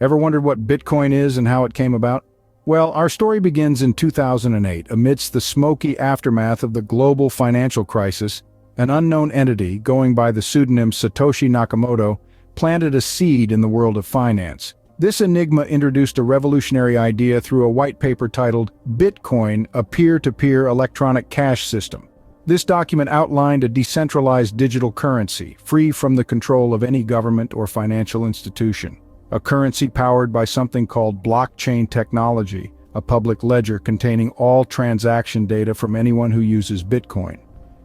Ever wondered what Bitcoin is and how it came about? Well, our story begins in 2008, amidst the smoky aftermath of the global financial crisis. An unknown entity, going by the pseudonym Satoshi Nakamoto, planted a seed in the world of finance. This enigma introduced a revolutionary idea through a white paper titled Bitcoin, a peer-to-peer electronic cash system. This document outlined a decentralized digital currency, free from the control of any government or financial institution. A currency powered by something called blockchain technology, a public ledger containing all transaction data from anyone who uses Bitcoin.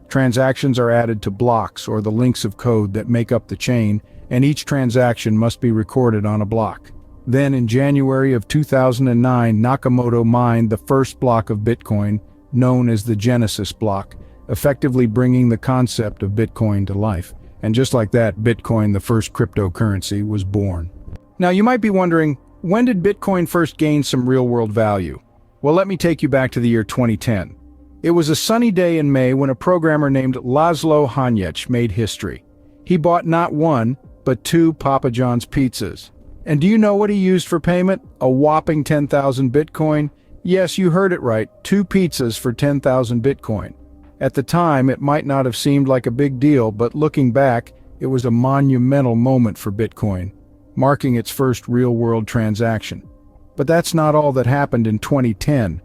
Transactions are added to blocks, or the links of code that make up the chain, and each transaction must be recorded on a block. Then, in January of 2009, Nakamoto mined the first block of Bitcoin, known as the Genesis block, effectively bringing the concept of Bitcoin to life. And just like that, Bitcoin, the first cryptocurrency, was born. Now, you might be wondering, when did Bitcoin first gain some real-world value? Well, let me take you back to the year 2010. It was a sunny day in May when a programmer named Laszlo Hanyecz made history. He bought not one, but two Papa John's pizzas. And do you know what he used for payment? A whopping 10,000 Bitcoin? Yes, you heard it right, 2 pizzas for 10,000 Bitcoin. At the time, it might not have seemed like a big deal, but looking back, it was a monumental moment for Bitcoin, marking its first real-world transaction. But that's not all that happened in 2010.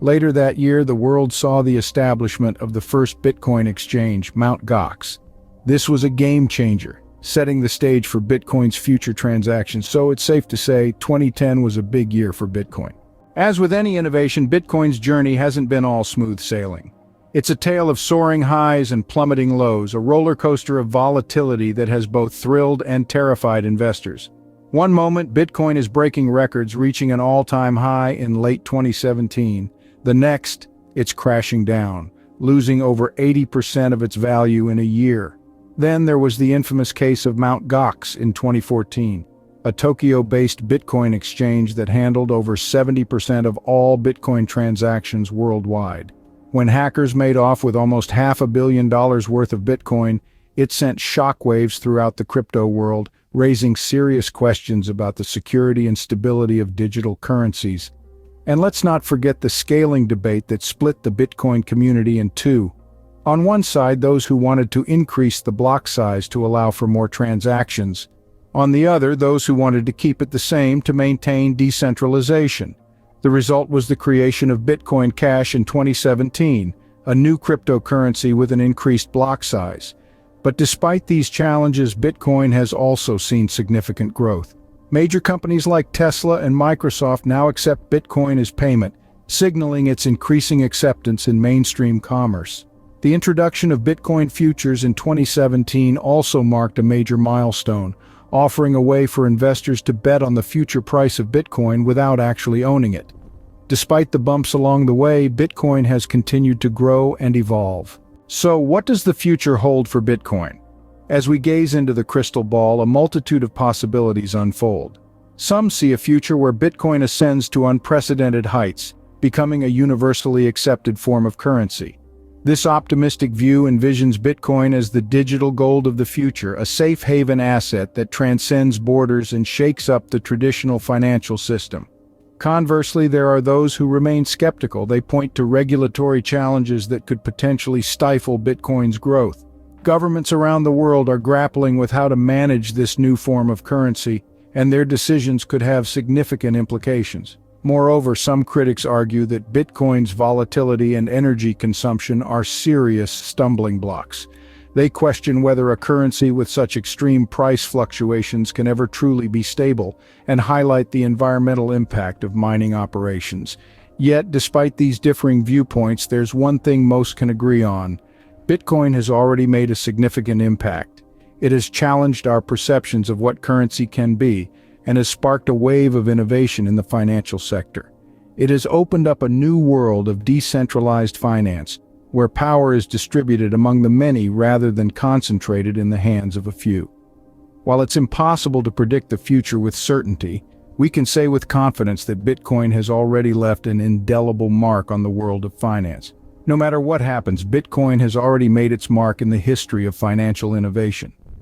Later that year, the world saw the establishment of the first Bitcoin exchange, Mt. Gox. This was a game changer, setting the stage for Bitcoin's future transactions, so it's safe to say 2010 was a big year for Bitcoin. As with any innovation, Bitcoin's journey hasn't been all smooth sailing. It's a tale of soaring highs and plummeting lows, a roller coaster of volatility that has both thrilled and terrified investors. One moment, Bitcoin is breaking records, reaching an all-time high in late 2017. The next, it's crashing down, losing over 80% of its value in a year. Then there was the infamous case of Mt. Gox in 2014, a Tokyo-based Bitcoin exchange that handled over 70% of all Bitcoin transactions worldwide. When hackers made off with almost $500 million worth of Bitcoin, it sent shockwaves throughout the crypto world, raising serious questions about the security and stability of digital currencies. And let's not forget the scaling debate that split the Bitcoin community in two. On one side, those who wanted to increase the block size to allow for more transactions. On the other, those who wanted to keep it the same to maintain decentralization. The result was the creation of Bitcoin Cash in 2017, a new cryptocurrency with an increased block size. But despite these challenges, Bitcoin has also seen significant growth. Major companies like Tesla and Microsoft now accept Bitcoin as payment, signaling its increasing acceptance in mainstream commerce. The introduction of Bitcoin futures in 2017 also marked a major milestone, offering a way for investors to bet on the future price of Bitcoin without actually owning it. Despite the bumps along the way, Bitcoin has continued to grow and evolve. So, what does the future hold for Bitcoin? As we gaze into the crystal ball, a multitude of possibilities unfold. Some see a future where Bitcoin ascends to unprecedented heights, becoming a universally accepted form of currency. This optimistic view envisions Bitcoin as the digital gold of the future, a safe haven asset that transcends borders and shakes up the traditional financial system. Conversely, there are those who remain skeptical. They point to regulatory challenges that could potentially stifle Bitcoin's growth. Governments around the world are grappling with how to manage this new form of currency, and their decisions could have significant implications. Moreover, some critics argue that Bitcoin's volatility and energy consumption are serious stumbling blocks. They question whether a currency with such extreme price fluctuations can ever truly be stable, and highlight the environmental impact of mining operations. Yet, despite these differing viewpoints, there's one thing most can agree on. Bitcoin has already made a significant impact. It has challenged our perceptions of what currency can be, and has sparked a wave of innovation in the financial sector. It has opened up a new world of decentralized finance, where power is distributed among the many rather than concentrated in the hands of a few. While it's impossible to predict the future with certainty, we can say with confidence that Bitcoin has already left an indelible mark on the world of finance. No matter what happens, Bitcoin has already made its mark in the history of financial innovation.